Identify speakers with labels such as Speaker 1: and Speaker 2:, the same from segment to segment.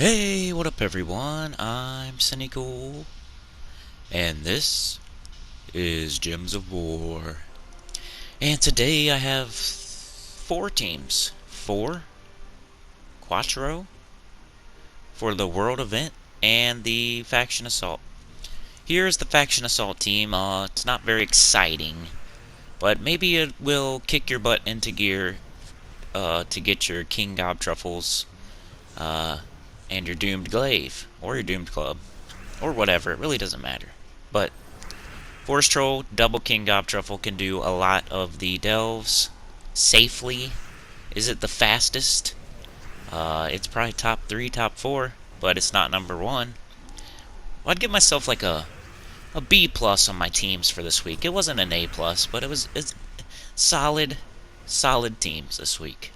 Speaker 1: Hey, what up everyone? I'm Sinnycool, and this is Gems of War. And today I have four teams. Four, Quattro, for the World event, and the Faction Assault. Here's the Faction Assault team. It's not very exciting, but maybe it will kick your butt into gear to get your King Gob Truffles, and your Doomed Glaive, or your Doomed Club, or whatever. It really doesn't matter. But Forest Troll, double King Gob Truffle can do a lot of the delves safely. Is it the fastest? It's probably top 3, top 4, but it's not number 1. Well, I'd give myself like a B plus on my teams for this week. It wasn't an A plus, but it's solid teams this week.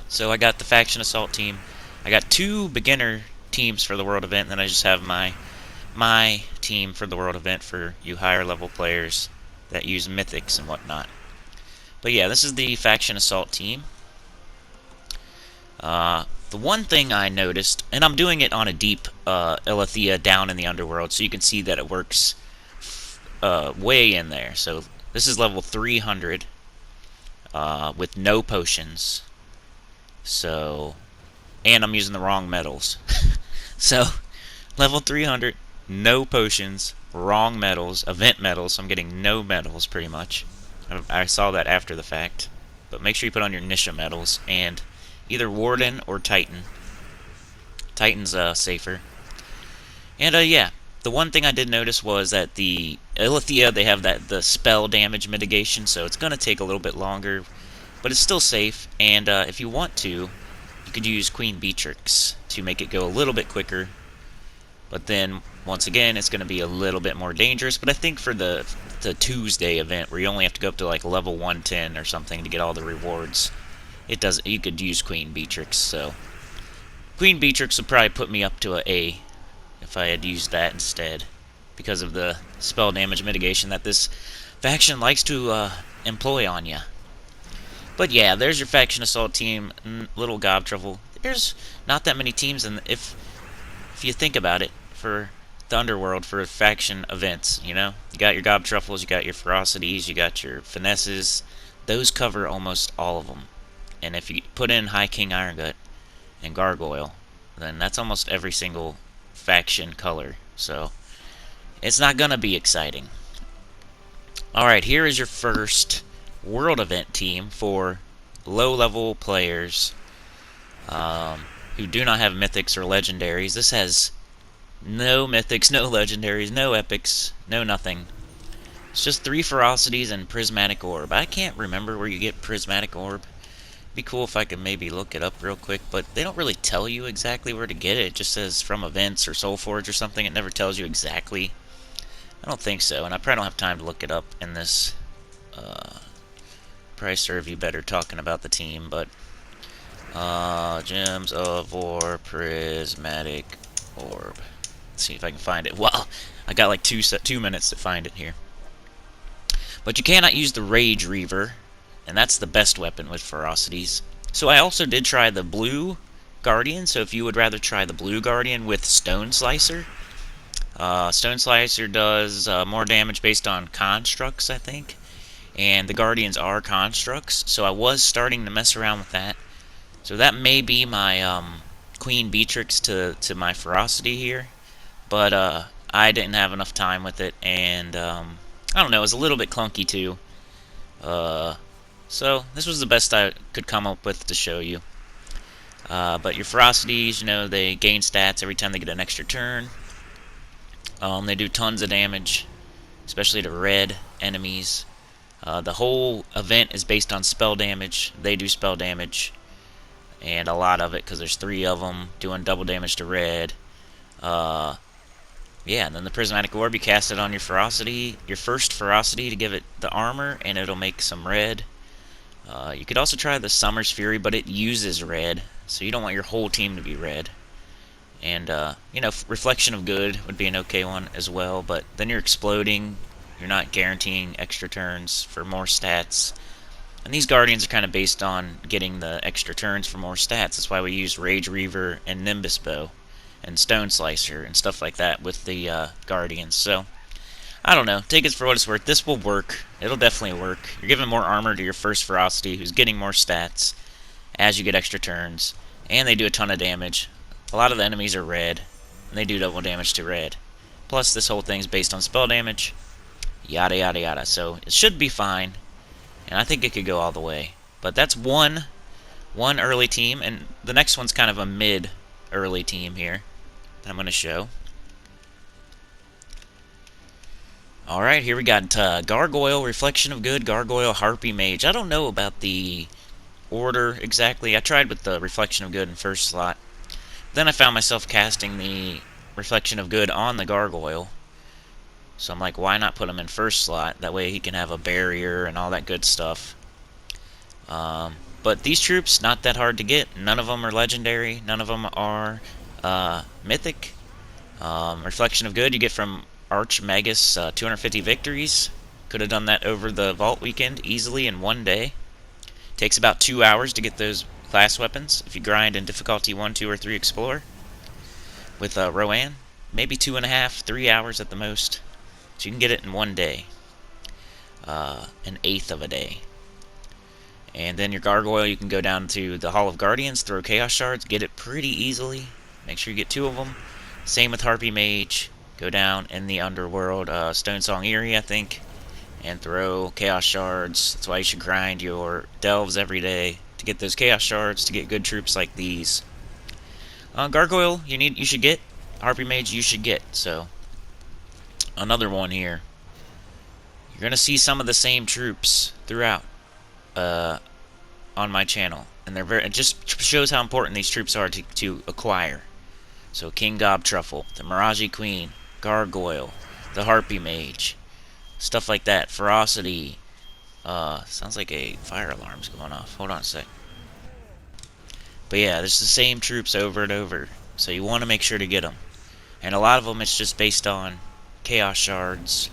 Speaker 1: So I got the Faction Assault team. I got 2 beginner teams for the World event, and then I just have my team for the World event for you higher level players that use mythics and whatnot. But yeah, this is the Faction Assault team. The one thing I noticed, and I'm doing it on a deep illithia down in the underworld, so you can see that it works way in there. So this is level 300 with no potions. So, and I'm using the wrong metals. So, level 300, no potions, wrong metals, event metals, so I'm getting no metals pretty much. I saw that after the fact. But make sure you put on your Nisha metals, and either Warden or Titan. Titan's safer. And yeah, the one thing I did notice was that the illithia, they have the spell damage mitigation, so it's going to take a little bit longer, but it's still safe. And if you want to, you could use Queen Beatrix to make it go a little bit quicker. But then, once again, it's going to be a little bit more dangerous. But I think for the Tuesday event, where you only have to go up to like level 110 or something to get all the rewards, you could use Queen Beatrix. So Queen Beatrix would probably put me up to a A if I had used that instead, because of the spell damage mitigation that this faction likes to employ on you. But yeah, there's your Faction Assault team, little Gob Truffle. There's not that many teams, and if you think about it, for the underworld, for faction events, you got your Gob Truffles, you got your Ferocities, you got your Finesses. Those cover almost all of them. And if you put in High King Irongut and Gargoyle, then that's almost every single faction color. So it's not gonna be exciting. Alright, here is your first World event team for low-level players who do not have mythics or legendaries. This has no mythics, no legendaries, no epics, no nothing. It's just 3 ferocities and prismatic orb. I can't remember where you get prismatic orb. It'd be cool if I could maybe look it up real quick, but they don't really tell you exactly where to get it. It just says from events or Soulforge or something. It never tells you exactly. I don't think so, and I probably don't have time to look it up in this. Probably serve you better talking about the team, but Gems of War, Prismatic Orb. Let's see if I can find it. Well, I got like 2 minutes to find it here. But you cannot use the Rage Reaver, and that's the best weapon with ferocities. So I also did try the Blue Guardian, so if you would rather try the Blue Guardian with Stone Slicer. Stone Slicer does more damage based on constructs, I think. And the Guardians are constructs, so I was starting to mess around with that. So that may be my Queen Beatrix to my Ferocity here. But I didn't have enough time with it, and I don't know, it was a little bit clunky too. So this was the best I could come up with to show you. But your Ferocities, they gain stats every time they get an extra turn. They do tons of damage, especially to red enemies. The whole event is based on spell damage. They do spell damage, and a lot of it, because there's 3 of them doing double damage to red. Yeah, and then the Prismatic Orb, you cast it on your Ferocity, your first Ferocity, to give it the armor, and it'll make some red. You could also try the Summer's Fury, but it uses red, so you don't want your whole team to be red. And, Reflection of Good would be an okay one as well, but then you're exploding. You're not guaranteeing extra turns for more stats. And these Guardians are kind of based on getting the extra turns for more stats. That's why we use Rage Reaver and Nimbus Bow and Stone Slicer and stuff like that with the Guardians. So, I don't know. Take it for what it's worth. This will work. It'll definitely work. You're giving more armor to your first Ferocity, who's getting more stats as you get extra turns. And they do a ton of damage. A lot of the enemies are red, and they do double damage to red. Plus, this whole thing's based on spell damage. Yada, yada, yada. So, it should be fine. And I think it could go all the way. But that's one early team, and the next one's kind of a mid-early team here that I'm going to show. Alright, here we got Gargoyle, Reflection of Good, Gargoyle, Harpy Mage. I don't know about the order exactly. I tried with the Reflection of Good in first slot. Then I found myself casting the Reflection of Good on the Gargoyle. So I'm like, why not put him in first slot? That way he can have a barrier and all that good stuff. But these troops, not that hard to get. None of them are legendary. None of them are mythic. Reflection of Good you get from Archmagus, 250 victories. Could have done that over the Vault weekend easily in one day. Takes about 2 hours to get those class weapons if you grind in difficulty 1, 2, or 3 Explorer. With Rowan, maybe 2.5, 3 hours at the most. So you can get it in one day. An eighth of a day. And then your Gargoyle, you can go down to the Hall of Guardians, throw Chaos Shards, get it pretty easily. Make sure you get 2 of them. Same with Harpy Mage. Go down in the Underworld, Stone Song Eerie, I think, and throw Chaos Shards. That's why you should grind your Delves every day to get those Chaos Shards, to get good troops like these. Gargoyle, you should get. Harpy Mage, you should get. So, another one here. You're going to see some of the same troops throughout on my channel. And it just shows how important these troops are to acquire. So King Gob Truffle, the Mirage Queen, Gargoyle, the Harpy Mage, stuff like that. Ferocity. Sounds like a fire alarm's going off. Hold on a sec. But yeah, there's the same troops over and over. So you want to make sure to get them. And a lot of them it's just based on Chaos Shards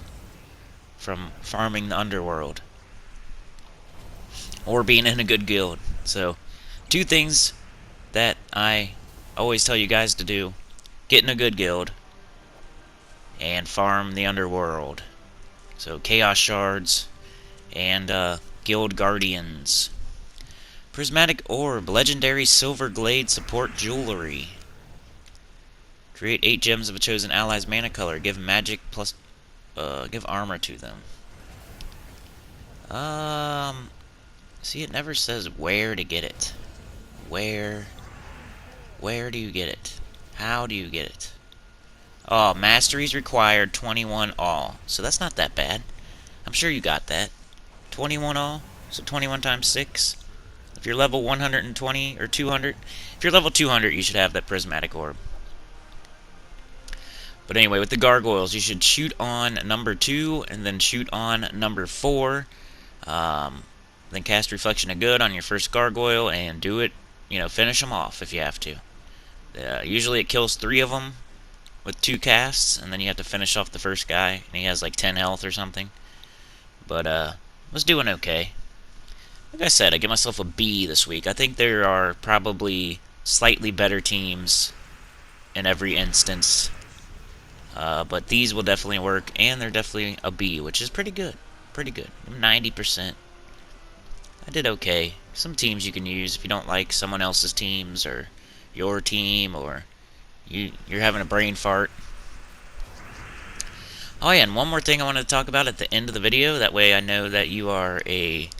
Speaker 1: from farming the Underworld. Or being in a good guild. So, 2 things that I always tell you guys to do. Get in a good guild. And farm the Underworld. So, Chaos Shards and Guild Guardians. Prismatic Orb. Legendary Silver Glade Support Jewelry. Create 8 gems of a chosen ally's mana color. Give magic plus... give armor to them. See, it never says where to get it. Where do you get it? How do you get it? Oh, masteries required 21 all. So that's not that bad. I'm sure you got that. 21 all? So 21 times 6? If you're level 120 or 200, if you're level 200, you should have that prismatic orb. But anyway, with the gargoyles, you should shoot on number 2 and then shoot on number 4. Then cast Reflection of Good on your first gargoyle and do it, finish them off if you have to. Usually it kills 3 of them with 2 casts, and then you have to finish off the first guy, and he has like 10 health or something. But, was doing okay. Like I said, I give myself a B this week. I think there are probably slightly better teams in every instance. But these will definitely work, and they're definitely a B, which is pretty good. Pretty good. 90%. I did okay. Some teams you can use if you don't like someone else's teams, or your team, or you're having a brain fart. Oh yeah, and one more thing I wanted to talk about at the end of the video. That way I know that you are a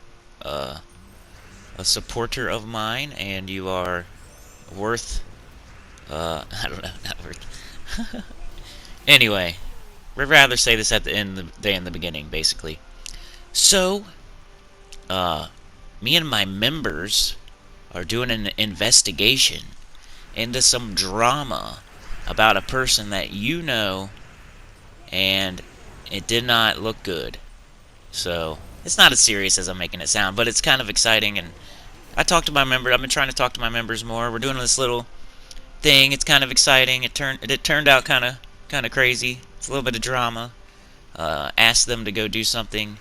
Speaker 1: supporter of mine, and you are worth... I don't know, not worth... Anyway, I'd rather say this at the end of the day in the beginning, basically. So, me and my members are doing an investigation into some drama about a person that you know, and it did not look good. So, it's not as serious as I'm making it sound, but it's kind of exciting, and I talked to my member. I've been trying to talk to my members more. We're doing this little thing. It's kind of exciting. It turned out kind of crazy. It's a little bit of drama. Asked them to go do something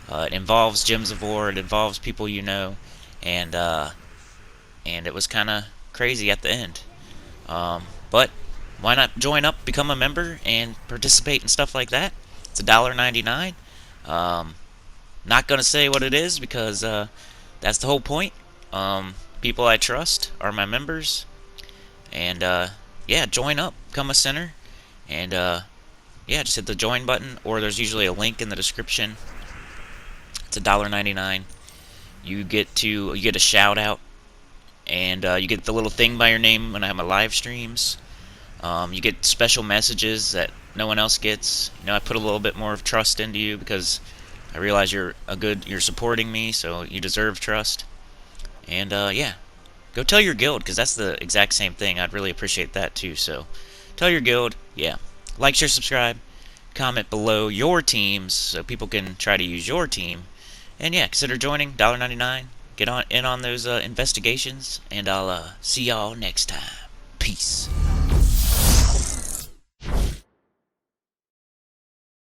Speaker 1: It involves gems of war. It involves people you know, and it was kind of crazy at the end. But why not join up, become a member, and participate in stuff like that? It's $1.99. Not gonna say what it is because that's the whole point. People I trust are my members, and yeah, join up, become a sinner, and yeah, just hit the join button, or there's usually a link in the description. It's $1.99. You get a shout out, and you get the little thing by your name when I have my live streams. You get special messages that no one else gets. You know, I put a little bit more of trust into you because I realize you're supporting me, so you deserve trust. And yeah, go tell your guild because that's the exact same thing. I'd really appreciate that too. So tell your guild, yeah. Like, share, subscribe, comment below your teams so people can try to use your team. And yeah, consider joining. $1.99. Get on in on those investigations, and I'll see y'all next time. Peace.